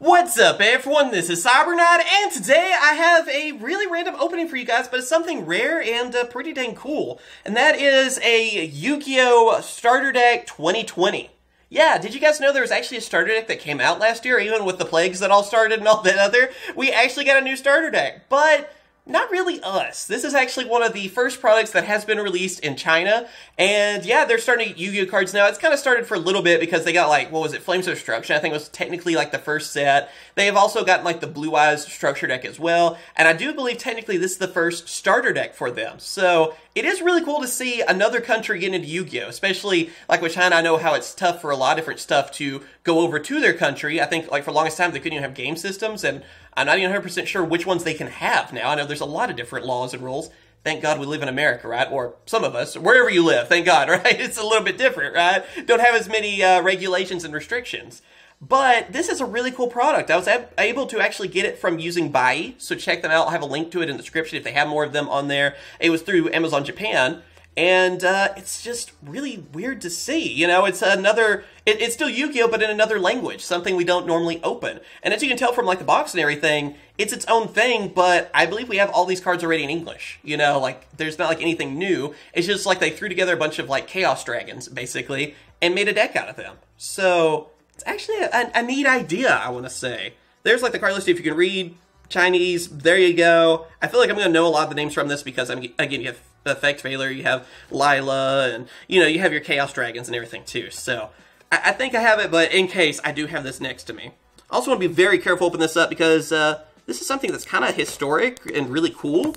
What's up everyone, this is CyberKnight, and today I have a really random opening for you guys, but it's something rare and pretty dang cool. And that is a Yugioh Starter Deck 2020. Yeah, did you guys know there was actually a starter deck that came out last year, even with the plagues that all started and all that other? We actually got a new starter deck, but not really us. This is actually one of the first products that has been released in China, and yeah, they're starting to get Yu-Gi-Oh cards now. It's kind of started for a little bit because they got like, what was it, Flames of Destruction, I think was technically like the first set. They have also gotten like the Blue Eyes structure deck as well, and I do believe technically this is the first starter deck for them. So it is really cool to see another country get into Yu-Gi-Oh, especially like with China. I know how it's tough for a lot of different stuff to go over to their country. I think like for the longest time they couldn't even have game systems, and I'm not even 100% sure which ones they can have now. I know there's a lot of different laws and rules. Thank God we live in America, right? Or some of us, wherever you live, thank God, right? It's a little bit different, right? Don't have as many regulations and restrictions. But this is a really cool product. I was able to actually get it from using Bai, so check them out. I'll have a link to it in the description if they have more of them on there. It was through Amazon Japan. And it's just really weird to see. You know, it's another, it's still Yu-Gi-Oh, but in another language, something we don't normally open. And as you can tell from like the box and everything, it's its own thing, but I believe we have all these cards already in English. You know, like there's not like anything new. It's just like they threw together a bunch of like Chaos Dragons, basically, and made a deck out of them. So it's actually a neat idea, I want to say. There's like the card list if you can read Chinese. There you go. I feel like I'm going to know a lot of the names from this because, again, you have Effect Veiler, you have Lila, and, you know, you have your Chaos Dragons and everything, too. So, I think I have it, but in case, I do have this next to me. I also want to be very careful opening this up because this is something that's kind of historic and really cool.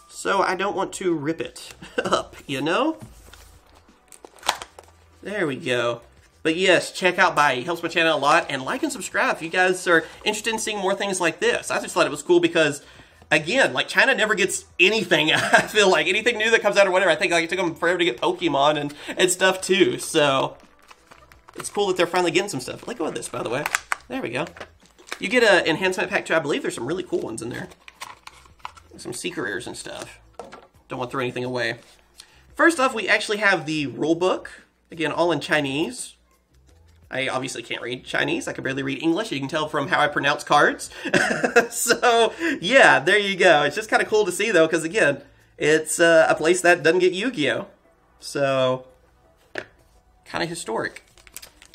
So, I don't want to rip it up, you know? There we go. But yes, check out Bai. It helps my channel a lot. And like and subscribe if you guys are interested in seeing more things like this. I just thought it was cool because, again, like China never gets anything. I feel like anything new that comes out or whatever. I think like it took them forever to get Pokemon and stuff too. So it's cool that they're finally getting some stuff. Let go of this, by the way. There we go. You get an enhancement pack too. I believe there's some really cool ones in there. Some secret rares and stuff. Don't want to throw anything away. First off, we actually have the rule book. Again, all in Chinese. I obviously can't read Chinese. I can barely read English. You can tell from how I pronounce cards. So, yeah, there you go. It's just kind of cool to see, though, because, again, it's a place that doesn't get Yu-Gi-Oh! So, kind of historic.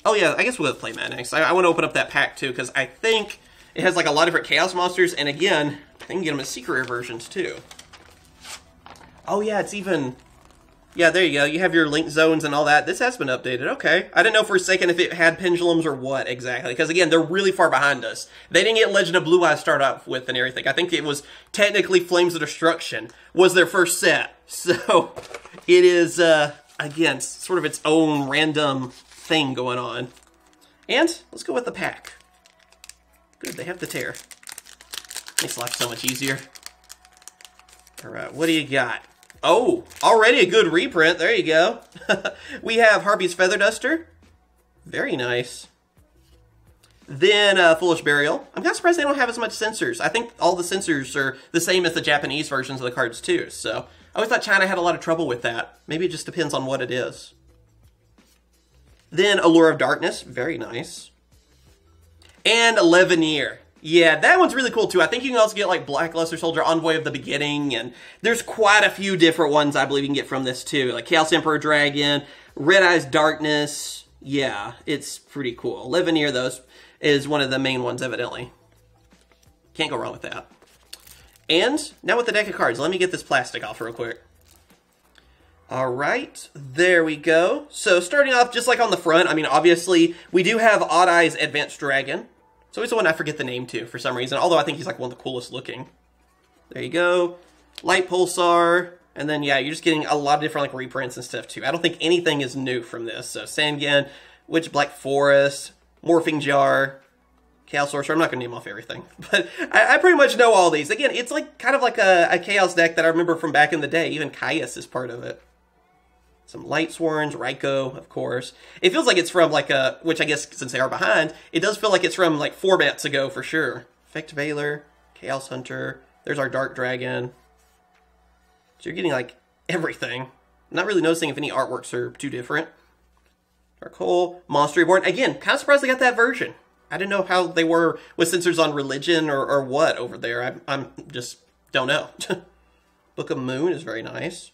Oh, yeah, I guess we'll play Mad next. I want to open up that pack, too, because I think it has, like, a lot of different Chaos Monsters, and, again, I think you can get them as secret rare versions, too. Oh, yeah, it's even... Yeah, there you go. You have your link zones and all that. This has been updated. Okay. I didn't know for a second if it had pendulums or what exactly. Because, again, they're really far behind us. They didn't get Legend of Blue Eyes start off with and everything. I think it was technically Flames of Destruction was their first set. So, it is, again, sort of its own random thing going on. And let's go with the pack. Good, they have the tear. Makes life so much easier. Alright, what do you got? Oh, already a good reprint. There you go. We have Harpy's Feather Duster. Very nice. Then Foolish Burial. I'm kind of surprised they don't have as much sensors. I think all the sensors are the same as the Japanese versions of the cards too. So I always thought China had a lot of trouble with that. Maybe it just depends on what it is. Then Allure of Darkness. Very nice. And Leveneer. Yeah, that one's really cool too. I think you can also get like Blackluster Soldier, Envoy of the Beginning, and there's quite a few different ones I believe you can get from this too. Like Chaos Emperor Dragon, Red Eyes Darkness. Yeah, it's pretty cool. Leveneer, though, is one of the main ones, evidently. Can't go wrong with that. And now with the deck of cards, let me get this plastic off real quick. Alright, there we go. So starting off just like on the front, I mean, obviously, we do have Odd Eyes Advanced Dragon. So he's the one I forget the name to for some reason, although I think he's like one of the coolest looking. There you go. Light Pulsar. And then, yeah, you're just getting a lot of different like reprints and stuff too. I don't think anything is new from this. So Sangan, Witch Black Forest, Morphing Jar, Chaos Sorcerer. I'm not going to name off everything. But I pretty much know all these. Again, it's like kind of like a Chaos deck that I remember from back in the day. Even Caius is part of it. Some Light Sworns, Raikou, of course. It feels like it's from like a, which I guess since they are behind, it does feel like it's from like formats ago for sure. Effect Veiler, Chaos Hunter, there's our Dark Dragon. So you're getting like everything. I'm not really noticing if any artworks are too different. Dark Hole, Monster Reborn. Again, kind of surprised they got that version. I didn't know how they were with sensors on religion or what over there. I'm just don't know. Book of Moon is very nice.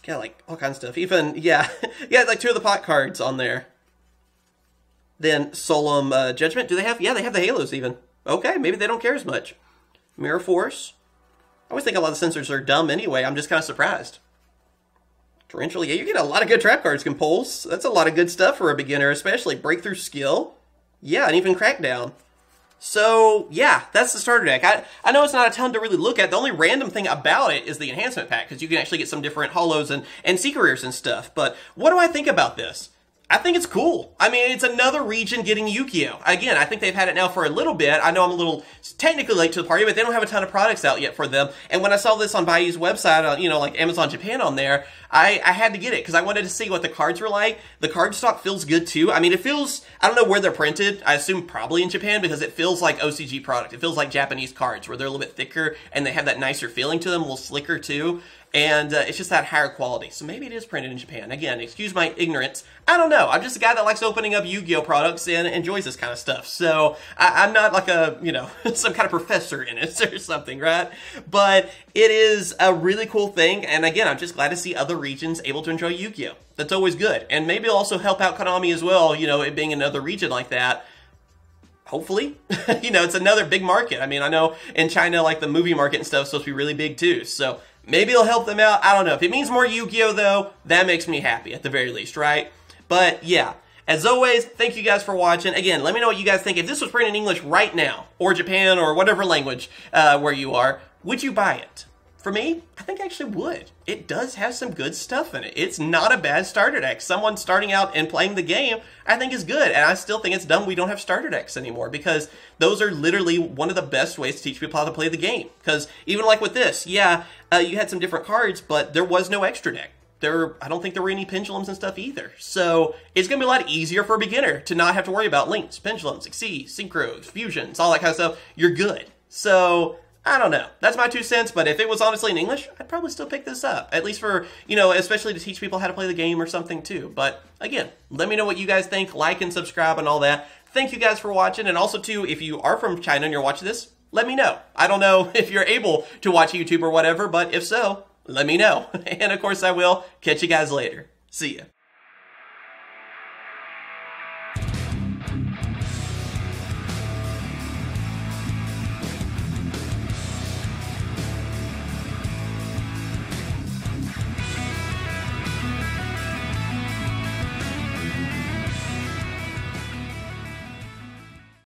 Yeah, like all kinds of stuff. Even, yeah, yeah, like 2 of the pot cards on there. Then Solemn Judgment. Do they have? Yeah, they have the halos even. Okay, maybe they don't care as much. Mirror Force. I always think a lot of sensors are dumb anyway. I'm just kind of surprised. Torrential. Yeah, you get a lot of good trap cards, Compulse. That's a lot of good stuff for a beginner, especially. Breakthrough Skill. Yeah, and even Crackdown. So, yeah, that's the starter deck. I know it's not a ton to really look at. The only random thing about it is the enhancement pack, because you can actually get some different holos and sea careers and stuff. But what do I think about this? I think it's cool. I mean, it's another region getting Yugioh. Again, I think they've had it now for a little bit. I know I'm a little technically late to the party, but they don't have a ton of products out yet for them. And when I saw this on Bayou's website, you know, like Amazon Japan on there, I had to get it because I wanted to see what the cards were like. The card stock feels good too. I mean, it feels, I don't know where they're printed. I assume probably in Japan because it feels like OCG product. It feels like Japanese cards where they're a little bit thicker and they have that nicer feeling to them, a little slicker too. And it's just that higher quality. So maybe it is printed in Japan. Again, excuse my ignorance. I don't know. I'm just a guy that likes opening up Yu-Gi-Oh products and enjoys this kind of stuff. So I'm not like a, you know, some kind of professor in it or something, right? But it is a really cool thing. And again, I'm just glad to see other regions able to enjoy Yu-Gi-Oh. That's always good. And maybe it'll also help out Konami as well, you know, it being another region like that. Hopefully. You know, it's another big market. I mean, I know in China, like the movie market and stuff is supposed to be really big too. So maybe it'll help them out. I don't know. If it means more Yu-Gi-Oh though, that makes me happy at the very least, right? But yeah, as always, thank you guys for watching. Again, let me know what you guys think. If this was printed in English right now, or Japan, or whatever language where you are, would you buy it? For me, I think I actually would. It does have some good stuff in it. It's not a bad starter deck. Someone starting out and playing the game, I think is good. And I still think it's dumb we don't have starter decks anymore because those are literally one of the best ways to teach people how to play the game. Because even like with this, yeah, you had some different cards, but there was no extra deck. I don't think there were any pendulums and stuff either. So it's going to be a lot easier for a beginner to not have to worry about links, pendulums, exceeds, synchros, fusions, all that kind of stuff. You're good. So I don't know. That's my 2 cents, but if it was honestly in English, I'd probably still pick this up. At least for, you know, especially to teach people how to play the game or something too. But again, let me know what you guys think. Like and subscribe and all that. Thank you guys for watching. And also too, if you are from China and you're watching this, let me know. I don't know if you're able to watch YouTube or whatever, but if so, let me know. And of course I will. Catch you guys later. See ya.